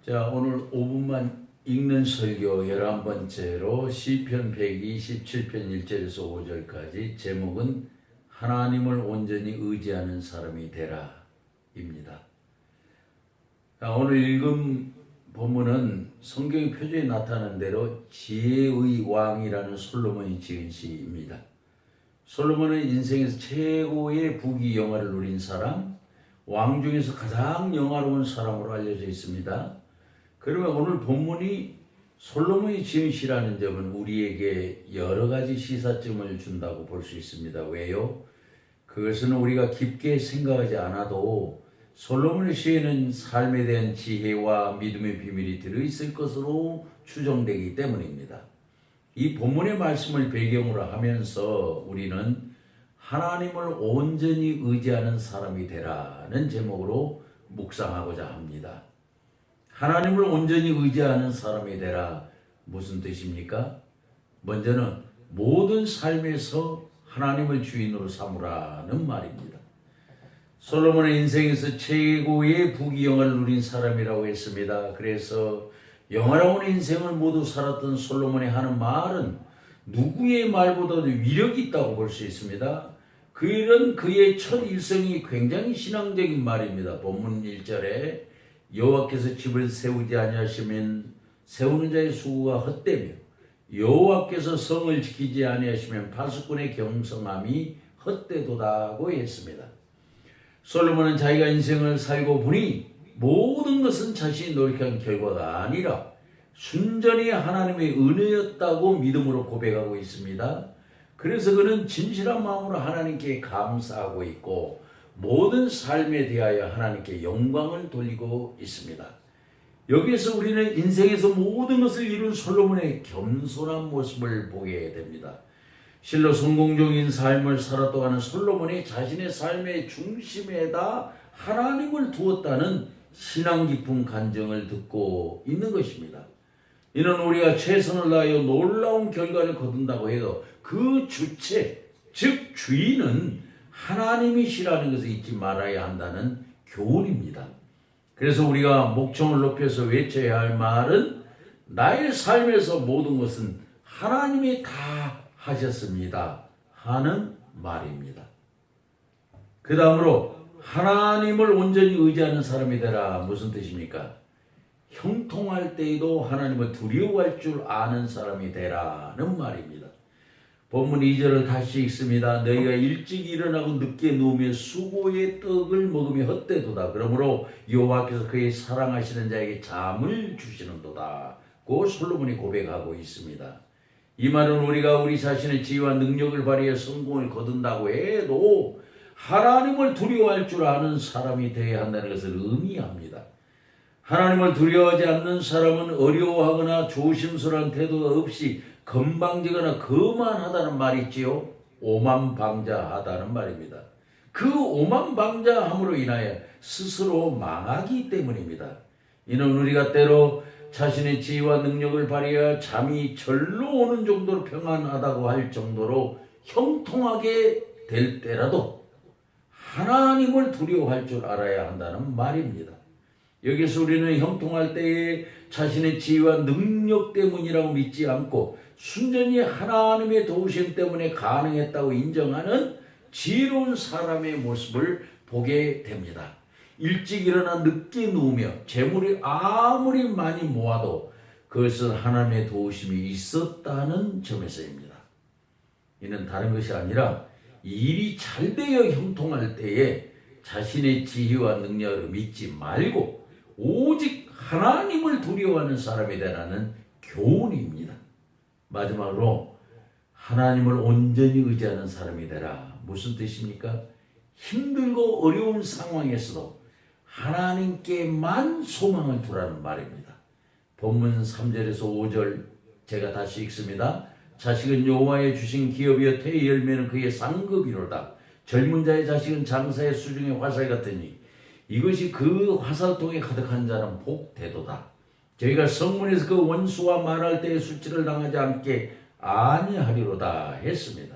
자, 오늘 5분만 읽는 설교 11번째로 시편 127편 1절에서 5절까지 제목은 하나님을 온전히 의지하는 사람이 되라 입니다. 오늘 읽은 본문은 성경의 표제에 나타난 대로 지혜의 왕이라는 솔로몬이 지은 시입니다. 솔로몬은 인생에서 최고의 부귀 영화를 누린 사람, 왕 중에서 가장 영화로운 사람으로 알려져 있습니다. 그러면 오늘 본문이 솔로몬이 지은 시라는 점은 우리에게 여러 가지 시사점을 준다고 볼 수 있습니다. 왜요? 그것은 우리가 깊게 생각하지 않아도 솔로몬의 시에는 삶에 대한 지혜와 믿음의 비밀이 들어있을 것으로 추정되기 때문입니다. 이 본문의 말씀을 배경으로 하면서 우리는 하나님을 온전히 의지하는 사람이 되라는 제목으로 묵상하고자 합니다. 하나님을 온전히 의지하는 사람이 되라. 무슨 뜻입니까? 먼저는 모든 삶에서 하나님을 주인으로 삼으라는 말입니다. 솔로몬의 인생에서 최고의 부귀영화를 누린 사람이라고 했습니다. 그래서 영화로운 인생을 모두 살았던 솔로몬이 하는 말은 누구의 말보다도 위력이 있다고 볼 수 있습니다. 그의 첫 일성이 굉장히 신앙적인 말입니다. 본문 1절에 여호와께서 집을 세우지 아니하시면 세우는 자의 수고가 헛되며 여호와께서 성을 지키지 아니하시면 파수꾼의 경성함이 헛되도다고 했습니다. 솔로몬은 자기가 인생을 살고 보니 모든 것은 자신이 노력한 결과가 아니라 순전히 하나님의 은혜였다고 믿음으로 고백하고 있습니다. 그래서 그는 진실한 마음으로 하나님께 감사하고 있고 모든 삶에 대하여 하나님께 영광을 돌리고 있습니다. 여기에서 우리는 인생에서 모든 것을 이룬 솔로몬의 겸손한 모습을 보게 됩니다. 실로 성공적인 삶을 살았다고 하는 솔로몬이 자신의 삶의 중심에다 하나님을 두었다는 신앙 깊은 간증을 듣고 있는 것입니다. 이는 우리가 최선을 다하여 놀라운 결과를 거둔다고 해도 그 주체, 즉 주인은 하나님이시라는 것을 잊지 말아야 한다는 교훈입니다. 그래서 우리가 목청을 높여서 외쳐야 할 말은 나의 삶에서 모든 것은 하나님이 다 하셨습니다 하는 말입니다. 그 다음으로 하나님을 온전히 의지하는 사람이 되라. 무슨 뜻입니까? 형통할 때에도 하나님을 두려워할 줄 아는 사람이 되라는 말입니다. 본문 2절을 다시 읽습니다. 너희가 일찍 일어나고 늦게 누우며 수고의 떡을 먹으며 헛되도다. 그러므로 여호와께서 그의 사랑하시는 자에게 잠을 주시는도다. 고 솔로몬이 고백하고 있습니다. 이 말은 우리가 우리 자신의 지혜와 능력을 발휘해 성공을 거둔다고 해도 하나님을 두려워할 줄 아는 사람이 되어야 한다는 것을 의미합니다. 하나님을 두려워하지 않는 사람은 어려워하거나 조심스러운 태도가 없이 건방지거나 거만하다는 말이 있지요. 오만방자하다는 말입니다. 그 오만방자함으로 인하여 스스로 망하기 때문입니다. 이는 우리가 때로 자신의 지혜와 능력을 발휘하여 잠이 절로 오는 정도로 평안하다고 할 정도로 형통하게 될 때라도 하나님을 두려워할 줄 알아야 한다는 말입니다. 여기서 우리는 형통할 때에 자신의 지혜와 능력 때문이라고 믿지 않고 순전히 하나님의 도우심 때문에 가능했다고 인정하는 지혜로운 사람의 모습을 보게 됩니다. 일찍 일어나 늦게 누우며 재물이 아무리 많이 모아도 그것은 하나님의 도우심이 있었다는 점에서입니다. 이는 다른 것이 아니라 일이 잘 되어 형통할 때에 자신의 지혜와 능력을 믿지 말고 오직 하나님을 두려워하는 사람이 되라는 교훈입니다. 마지막으로 하나님을 온전히 의지하는 사람이 되라. 무슨 뜻입니까? 힘들고 어려운 상황에서도 하나님께만 소망을 두라는 말입니다. 본문 3절에서 5절 제가 다시 읽습니다. 자식은 여호와의 주신 기업이여 태의 열매는 그의 상급이로다. 젊은 자의 자식은 장사의 수중의 화살 같으니 이것이 그 화살통에 가득한 자는 복되도다. 저희가 성문에서 그 원수와 말할 때에 수치를 당하지 않게 아니하리로다 했습니다.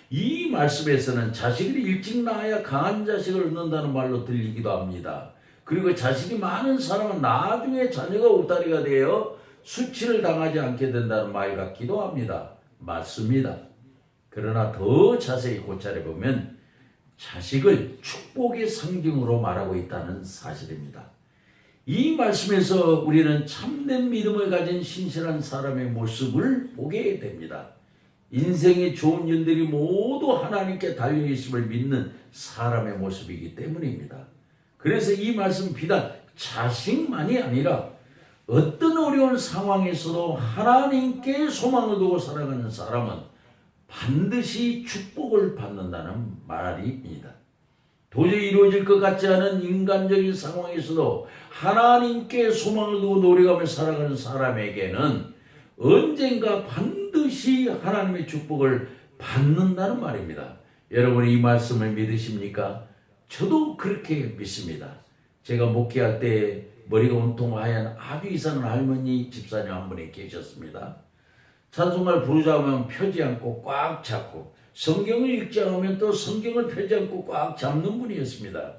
이 말씀에서는 자식이 일찍 낳아야 강한 자식을 얻는다는 말로 들리기도 합니다. 그리고 자식이 많은 사람은 나중에 자녀가 울타리가 되어 수치를 당하지 않게 된다는 말 같기도 합니다. 맞습니다. 그러나 더 자세히 고찰해 보면 자식을 축복의 상징으로 말하고 있다는 사실입니다. 이 말씀에서 우리는 참된 믿음을 가진 신실한 사람의 모습을 보게 됩니다. 인생의 좋은 일들이 모두 하나님께 달려있음을 믿는 사람의 모습이기 때문입니다. 그래서 이 말씀 비단 자식만이 아니라 어떤 어려운 상황에서도 하나님께 소망을 두고 살아가는 사람은 반드시 축복을 받는다는 말입니다. 도저히 이루어질 것 같지 않은 인간적인 상황에서도 하나님께 소망을 두고 노력하며 살아가는 사람에게는 언젠가 반드시 하나님의 축복을 받는다는 말입니다. 여러분 이 말씀을 믿으십니까? 저도 그렇게 믿습니다. 제가 목회할 때 머리가 온통 하얀 아주 이상한 할머니 집사님 한 분이 계셨습니다. 찬송가를 부르자 하면 펴지 않고 꽉 잡고 성경을 읽자 하면 또 성경을 펴지 않고 꽉 잡는 분이었습니다.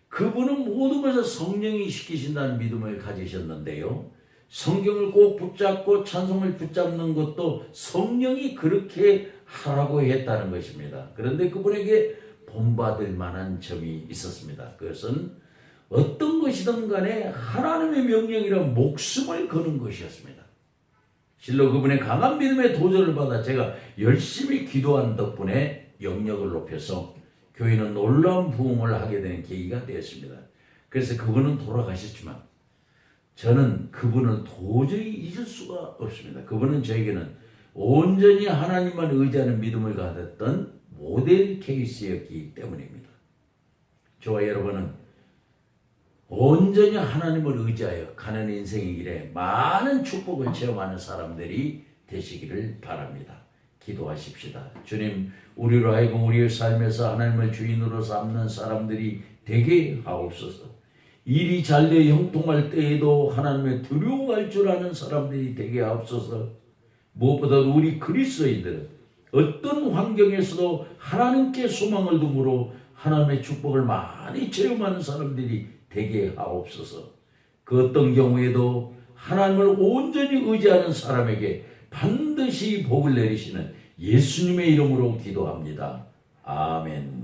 그분은 모든 것을 성령이 시키신다는 믿음을 가지셨는데요. 성경을 꼭 붙잡고 찬송을 붙잡는 것도 성령이 그렇게 하라고 했다는 것입니다. 그런데 그분에게 본받을 만한 점이 있었습니다. 그것은 어떤 것이든 간에 하나님의 명령이라 목숨을 거는 것이었습니다. 실로 그분의 강한 믿음의 도전을 받아 제가 열심히 기도한 덕분에 영역을 높여서 교회는 놀라운 부흥을 하게 되는 계기가 되었습니다. 그래서 그분은 돌아가셨지만 저는 그분을 도저히 잊을 수가 없습니다. 그분은 저에게는 온전히 하나님만 의지하는 믿음을 가졌던 모델 케이스였기 때문입니다. 저와 여러분은 온전히 하나님을 의지하여 가는 인생의 길에 많은 축복을 체험하는 사람들이 되시기를 바랍니다. 기도하십시다. 주님, 우리로 하여금 우리의 삶에서 하나님을 주인으로 삼는 사람들이 되게 하옵소서. 일이 잘돼 형통할 때에도 하나님의 두려워할 줄 아는 사람들이 되게 하옵소서. 무엇보다도 우리 그리스도인들은 어떤 환경에서도 하나님께 소망을 둠으로 하나님의 축복을 많이 체험하는 사람들이 되게 하옵소서. 그 어떤 경우에도 하나님을 온전히 의지하는 사람에게 반드시 복을 내리시는 예수님의 이름으로 기도합니다. 아멘.